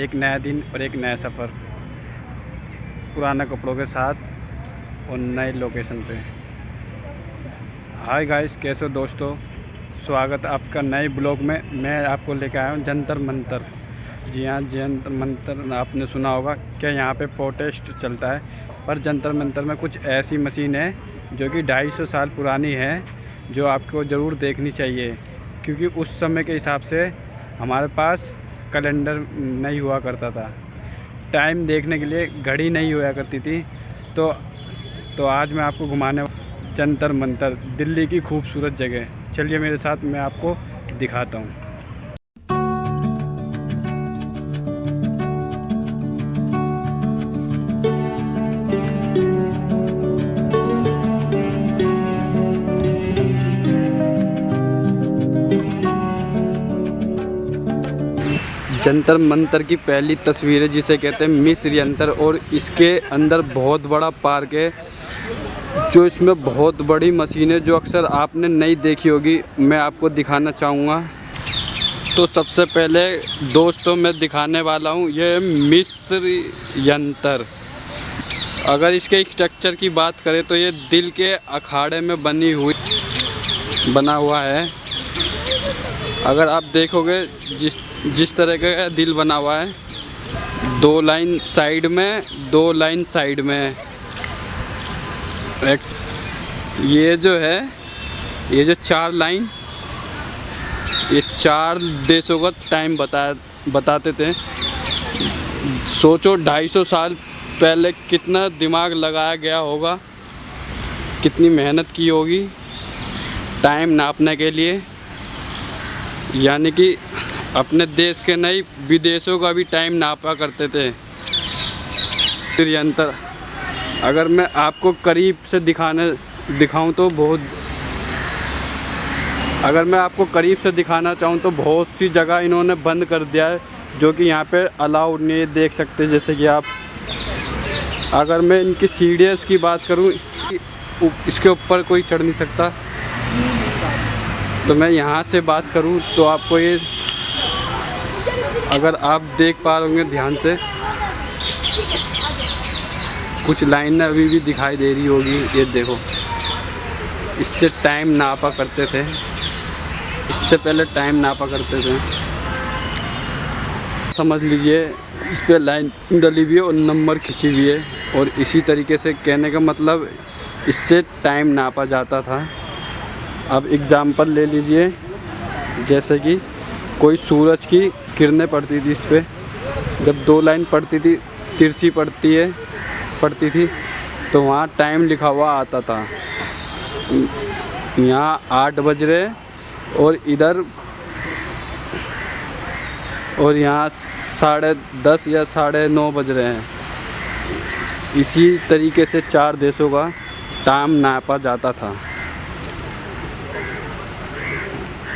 एक नया दिन और एक नया सफ़र, पुराने कपड़ों के साथ और नए लोकेशन पे। हाय गाइस, कैसे हो दोस्तों? स्वागत आपका नए ब्लॉग में। मैं आपको लेकर आया हूँ जंतर मंतर। जी हाँ, जंतर मंतर आपने सुना होगा क्या, यहाँ पे प्रोटेस्ट चलता है। पर जंतर मंतर में कुछ ऐसी मशीन है जो कि 250 साल पुरानी है, जो आपको ज़रूर देखनी चाहिए। क्योंकि उस समय के हिसाब से हमारे पास कैलेंडर नहीं हुआ करता था, टाइम देखने के लिए घड़ी नहीं हुआ करती थी। तो आज मैं आपको घुमाने जंतर मंतर, दिल्ली की खूबसूरत जगह। चलिए मेरे साथ, मैं आपको दिखाता हूँ। जंतर मंतर की पहली तस्वीर है जिसे कहते हैं मिस्र यंत्र, और इसके अंदर बहुत बड़ा पार्क है। जो इसमें बहुत बड़ी मशीन है जो अक्सर आपने नहीं देखी होगी, मैं आपको दिखाना चाहूँगा। तो सबसे पहले दोस्तों मैं दिखाने वाला हूँ ये मिस्र यंत्र। अगर इसके स्ट्रक्चर की बात करें तो ये दिल के अखाड़े में बना हुआ है। अगर आप देखोगे जिस तरह का दिल बना हुआ है, 2 लाइन साइड में, 2 लाइन साइड में। ये जो है, ये जो 4 लाइन, ये 4 देशों का टाइम बताते थे। सोचो 250 साल पहले कितना दिमाग लगाया गया होगा, कितनी मेहनत की होगी टाइम नापने के लिए। यानी कि अपने देश के नहीं, विदेशों का भी टाइम नापा करते थे यंत्र। अगर मैं आपको करीब से दिखाऊं तो अगर मैं आपको करीब से दिखाना चाहूं तो बहुत सी जगह इन्होंने बंद कर दिया है, जो कि यहाँ पे अलाउड नहीं है। देख सकते हैं जैसे कि आप, अगर मैं इनकी सीढ़ियों की बात करूं, इसके ऊपर कोई चढ़ नहीं सकता। तो मैं यहाँ से बात करूं तो आपको ये, अगर आप देख पा रहे होंगे ध्यान से, कुछ लाइनें अभी भी दिखाई दे रही होगी। ये देखो, इससे टाइम नापा करते थे, इससे पहले टाइम नापा करते थे। समझ लीजिए इस पे लाइन डली हुई है और नंबर खिंची हुई है, और इसी तरीके से कहने का मतलब इससे टाइम नापा जाता था। अब एग्ज़ाम्पल ले लीजिए, जैसे कि कोई सूरज की किरणें पड़ती थी इस पर, जब 2 लाइन पड़ती थी, तिरछी पड़ती थी, तो वहाँ टाइम लिखा हुआ आता था। यहाँ 8 बज रहे और इधर, और यहाँ 10:30 या 9:30 बज रहे हैं। इसी तरीके से 4 देशों का टाइम नापा जाता था।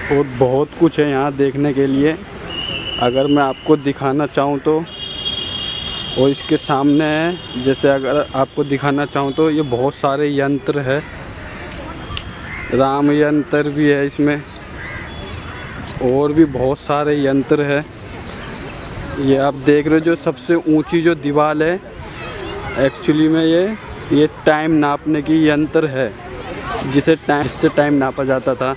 और बहुत कुछ है यहाँ देखने के लिए, अगर मैं आपको दिखाना चाहूँ तो। और इसके सामने है, जैसे अगर आपको दिखाना चाहूँ तो ये बहुत सारे यंत्र है। राम यंत्र भी है इसमें, और भी बहुत सारे यंत्र है। ये आप देख रहे हो, जो सबसे ऊंची जो दीवार है, एक्चुअली में ये टाइम नापने की यंत्र है, जिससे टाइम नापा जाता था।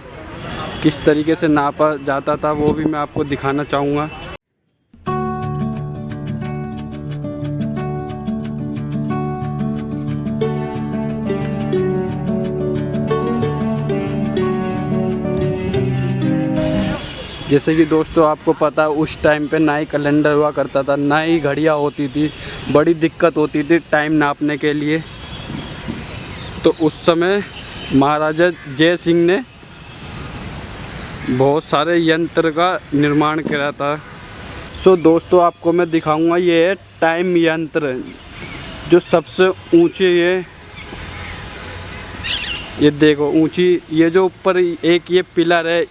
किस तरीके से नापा जाता था वो भी मैं आपको दिखाना चाहूँगा। जैसे कि दोस्तों आपको पता है, उस टाइम पे ना ही कैलेंडर हुआ करता था, ना ही घड़ियाँ होती थी। बड़ी दिक्कत होती थी टाइम नापने के लिए। तो उस समय महाराजा जय सिंह ने बहुत सारे यंत्र का निर्माण किया था। सो दोस्तों आपको मैं दिखाऊंगा, ये है टाइम यंत्र, जो सबसे ऊंचे ये देखो ऊंची, ये जो ऊपर एक ये पिलर है,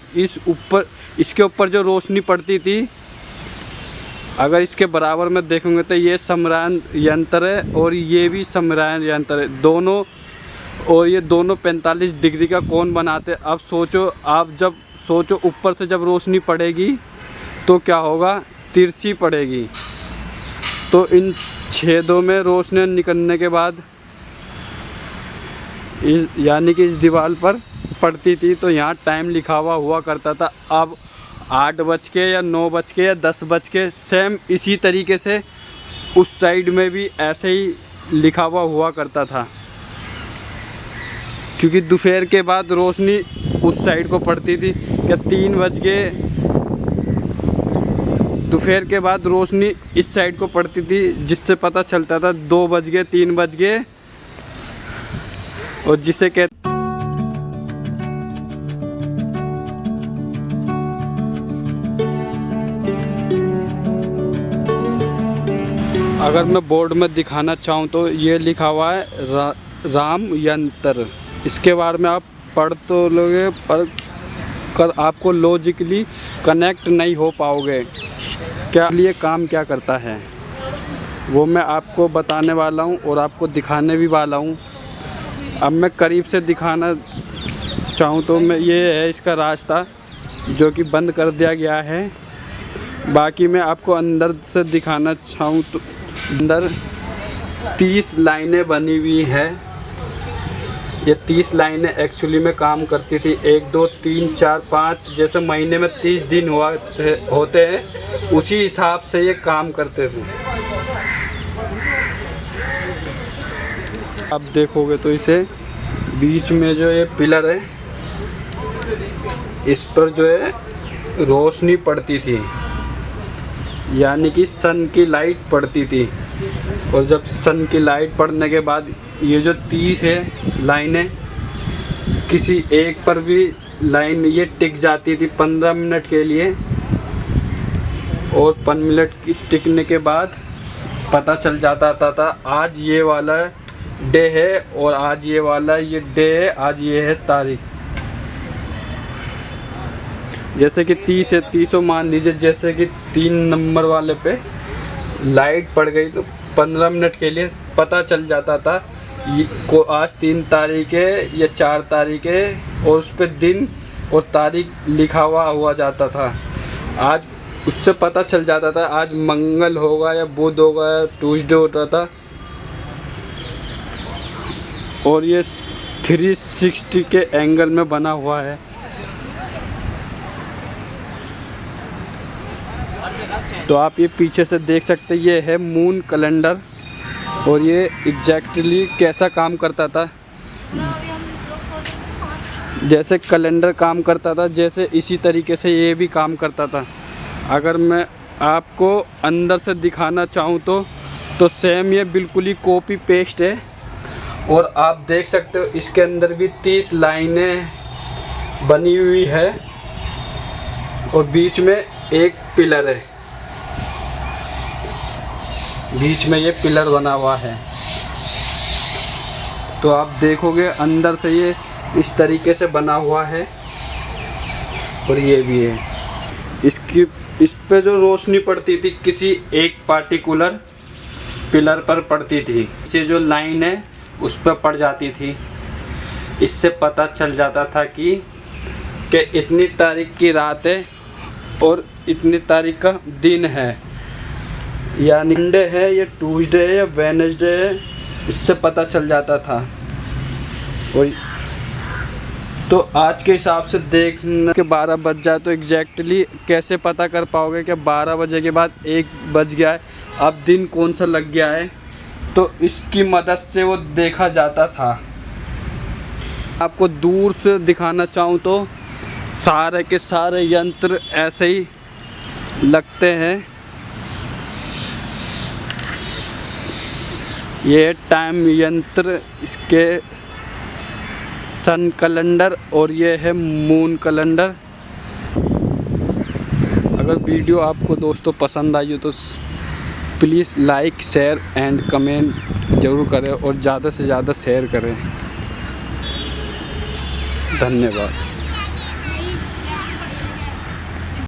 इसके ऊपर जो रोशनी पड़ती थी, अगर इसके बराबर में देखोगे तो ये समरान यंत्र है, और ये भी समरान यंत्र है दोनों। और ये दोनों 45 डिग्री का कोण बनाते। अब सोचो, आप जब सोचो ऊपर से जब रोशनी पड़ेगी तो क्या होगा, तिरछी पड़ेगी। तो इन छेदों में रोशनी निकलने के बाद यानी कि इस दीवार पर पड़ती थी, तो यहाँ टाइम लिखा हुआ करता था। अब 8 बज के या 9 बज के या 10 बज के सेम इसी तरीके से उस साइड में भी ऐसे ही लिखा हुआ करता था, क्योंकि दोपहर के बाद रोशनी उस साइड को पड़ती थी। क्या 3 बज के दोपहर के बाद रोशनी इस साइड को पड़ती थी, जिससे पता चलता था 2 बज गए 3 बज गए। और जिसे कहते अगर मैं बोर्ड में दिखाना चाहूँ तो ये लिखा हुआ है राम यंत्र। इसके बारे में आप पढ़ तो लोगे पर कर आपको लॉजिकली कनेक्ट नहीं हो पाओगे क्या लिए काम क्या करता है, वो मैं आपको बताने वाला हूँ और आपको दिखाने भी वाला हूँ। अब मैं करीब से दिखाना चाहूँ तो मैं ये है इसका रास्ता, जो कि बंद कर दिया गया है। बाकी मैं आपको अंदर से दिखाना चाहूँ तो अंदर 30 लाइनें बनी हुई है। ये 30 लाइनें एक्चुअली में काम करती थी। 1 2 3 4 5 जैसे महीने में 30 दिन होते हैं, उसी हिसाब से ये काम करते थे। आप देखोगे तो इसे बीच में जो ये पिलर है, इस पर जो है रोशनी पड़ती थी, यानी कि सन की लाइट पड़ती थी। और जब सन की लाइट पड़ने के बाद ये जो 30 है लाइनें, किसी एक पर भी लाइन ये टिक जाती थी 15 मिनट के लिए। और 15 मिनट की टिकने के बाद पता चल जाता था आज ये वाला डे है और आज ये वाला ये डे है, आज ये है तारीख। जैसे कि 30 है, 30 मान लीजिए, जैसे कि 3 नंबर वाले पे लाइट पड़ गई तो 15 मिनट के लिए पता चल जाता था को आज 3 तारीख है या 4 तारीख है, और उस पर दिन और तारीख लिखा हुआ जाता था। आज उससे पता चल जाता था आज मंगल होगा या बुध होगा या ट्यूसडे होता था। और ये 360 के एंगल में बना हुआ है। तो आप ये पीछे से देख सकते हैं, ये है मून कैलेंडर। और ये एग्जैक्टली कैसा काम करता था, जैसे कैलेंडर काम करता था, जैसे इसी तरीके से ये भी काम करता था। अगर मैं आपको अंदर से दिखाना चाहूँ तो सेम ये बिल्कुल ही कॉपी पेस्ट है। और आप देख सकते हो इसके अंदर भी 30 लाइनें बनी हुई है और बीच में एक पिलर है, बीच में ये पिलर बना हुआ है। तो आप देखोगे अंदर से ये इस तरीके से बना हुआ है। और ये भी है, इस पे जो रोशनी पड़ती थी किसी एक पार्टिकुलर पिलर पर पड़ती थी, नीचे जो लाइन है उस पर पड़ जाती थी। इससे पता चल जाता था कि इतनी तारीख की रात है और इतनी तारीख का दिन है, यानी मंडे है या ट्यूसडे है या वेडनेसडे है, इससे पता चल जाता था। और तो आज के हिसाब से देखने के 12 बज जाए तो एग्जैक्टली कैसे पता कर पाओगे कि 12 बजे के बाद 1 बज गया है, अब दिन कौन सा लग गया है। तो इसकी मदद से वो देखा जाता था। आपको दूर से दिखाना चाहूँ तो सारे के सारे यंत्र ऐसे ही लगते हैं। ये टाइम यंत्र, इसके सन कैलेंडर और ये है मून कैलेंडर। अगर वीडियो आपको दोस्तों पसंद आई हो तो please like share and comment ज़रूर करें और ज़्यादा से ज़्यादा शेयर करें। धन्यवाद।